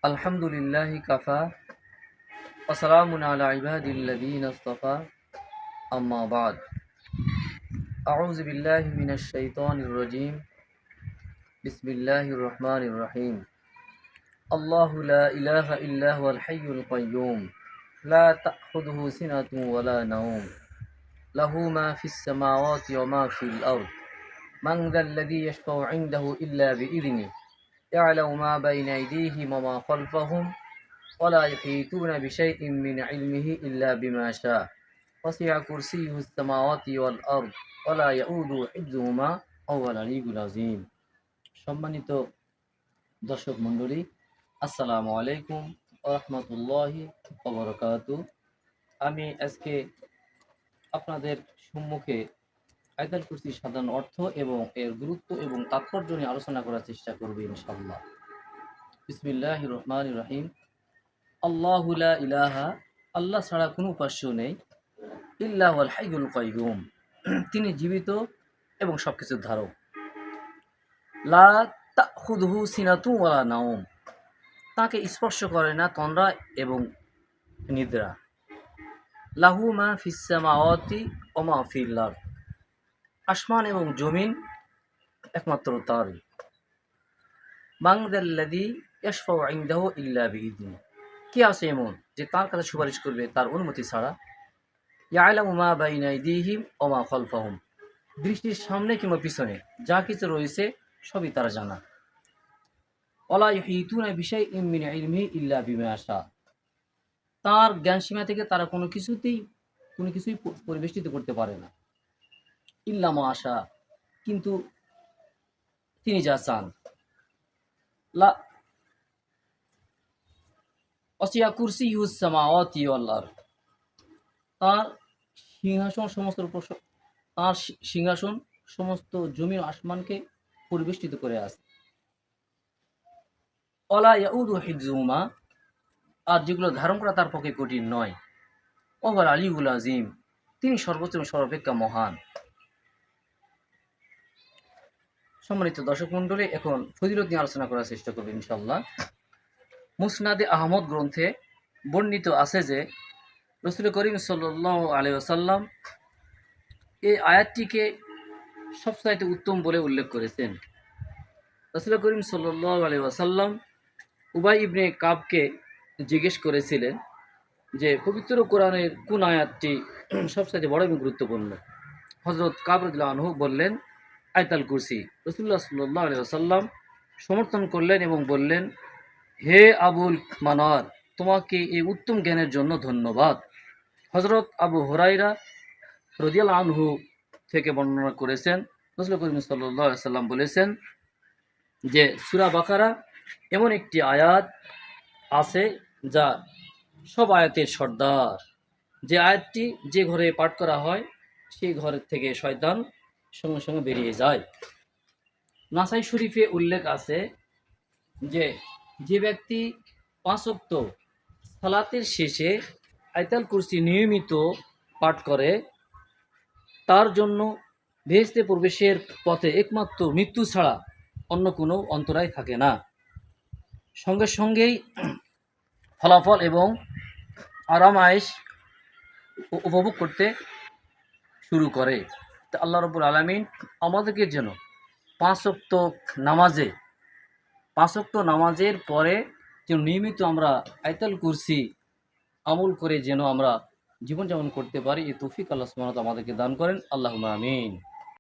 আলহামদুলিল্লাহি কাফা ওয়া সালামুন আলা ইবাদিল্লাযীনা ইসতাফা আম্মা বা'দ আউযু বিল্লাহি মিনাশ শাইতানির রাজীম বিসমিল্লাহির রহমানির রহিম আল্লাহু লা ইলাহা ইল্লা হুয়াল হাইয়ুল কাইয়্যুম লা তা'খুযুহু সিনাতুন ওয়া লা নাওম লাহু মা ফিস সামাওয়াতি ওয়া মা ফিল আরদ মান যাল্লাযী ইয়াশফা'ু 'ইনদাহু ইল্লা বিইذনিহি يعلم ما بين أيديهم وما خلفهم ولا يحيطون بشيء من علمه إلا بما شاء وسع كرسيه السماوات والأرض ولا يؤوده حفظهما وهو العلي العظيم সম্মানিত দর্শক মণ্ডলী, আসসালামু আলাইকুম ওয়া রাহমাতুল্লাহি ওয়া বারাকাতুহু। আমি আজকে আপনাদের সম্মুখে আয়াতুল কুরসির সাধারণ অর্থ এবং এর গুরুত্ব এবং তাৎপর্য নিয়ে আলোচনা করার চেষ্টা করব ইনশাআল্লাহ। বিসমিল্লাহির রহমানির রহিম। আল্লাহু লা ইলাহা, আল্লাহ ছাড়া কোনো উপাস্য নেই, ইল্লা হুয়াল হাইয়ুল কাইয়্যুম, তিনি জীবিত এবং সবকিছুর ধারক। লা তাখুযুহু সিনাতুন ওয়া লা নাওম, তাকে স্পর্শ করে না তন্দ্রা এবং নিদ্রা। লাহু মা ফিস সামাওয়াতি ওয়া মা ফিল আরদ, আসমান এবং জমিন একমাত্র তারই। মান যাল্লাযী ইয়াশফা'ু 'ইনদাহু ইল্লা বিইذনিহি, কে আছে এমন যে তার কাছে সুপারিশ করবে তার অনুমতি ছাড়া। ইয়ালামু মা বাইনা আইদিহিম ওয়া মা খালফাহুম, দৃষ্টির সামনে কিংবা পিছনে যা কিছু রয়েছে সবই তারা জানা। ওয়ালা ইউহিতুনা বিশাইইন মিন ইলমিহি ইল্লা বিমা শা, তার জ্ঞান সীমা থেকে তারা কোনো কিছুই পরিবেষ্টিত করতে পারে না। ইল্লা মা শা, কিন্তু তিনি যা চান। লা ওয়াসিয়া কুরসিয়ুস সামাওয়াতি ওয়াল আরদ, তার সিংহাসন সমস্ত জমি ও আসমানকে পরিবেষ্টিত করে আছে। ওয়ালা ইয়াউদু হিফযুহুমা, আর যেগুলো ধারণ করা তার পক্ষে কঠিন নয়। ওয়া হুয়াল আলিয়্যুল আযীম, তিনি সর্বোচ্চ এবং সর্বাপেক্ষা মহান। সম্মানিত দর্শক মণ্ডলী, এখন ফজিলত নিয়ে আলোচনা করার চেষ্টা করব ইনশাআল্লাহ। মুসনাদে আহমদ গ্রন্থে বর্ণিত আছে যে রাসূল করিম সাল্লাল্লাহু আলাইহি ওয়াসাল্লাম এই আয়াতটিকে সবচাইতে উত্তম বলে উল্লেখ করেছেন। রাসূল করিম সাল্লাল্লাহু আলাইহি ওয়াসাল্লাম উবাই ইবনে কাবকে জিজ্ঞেস করেছিলেন যে পবিত্র কোরআনের কোন আয়াতটি সবচাইতে বড় এবং গুরুত্বপূর্ণ। হযরত কাব রাদিয়াল্লাহু আনহু বললেন আয়াতুল কুরসি। রাসূলুল্লাহ সাল্লাল্লাহু আলাইহি ওয়াসাল্লাম সমর্থন করলেন এবং বললেন, হে আবুল মানার, তোমাকে এই উত্তম জ্ঞানের জন্য ধন্যবাদ। হযরত আবু হুরায়রা রাদিয়াল্লাহু আনহু থেকে বর্ণনা করেছেন, রাসূল করিম সাল্লাল্লাহু আলাইহি ওয়াসাল্লাম বলেছেন যে সূরা বাকারা এমন একটি আয়াত আছে যা সব আয়াতের সর্দার। যে আয়াতটি যে ঘরে পাঠ করা হয় সেই ঘরের থেকে শয়তান সঙ্গে সঙ্গে বেরিয়ে যায়। নাসাই শরীফে উল্লেখ আছে যে যে ব্যক্তি 5 ওয়াক্ত সালাতের শেষে আয়াতুল কুরসি নিয়মিত পাঠ করে তার জন্য বেহেশতে প্রবেশের পথে একমাত্র মৃত্যু ছাড়া অন্য কোনো অন্তরায় থাকে না। সঙ্গে সঙ্গেই ফলাফল এবং আরাম-আয়েশ উপভোগ করতে শুরু করে। তা আল্লাহ রাব্বুল আলামিন আমাদেরকে যেন 5 ওয়াক্ত নামাজের পরে যেন নিয়মিত আমরা আয়াতুল কুরসি আমল করে যেন আমরা জীবনযাপন করতে পারি, এই তৌফিক আল্লাহ সুবহানাহু ওয়া তাআলা আমাদেরকে দান করেন। আল্লাহুম্মা আমিন।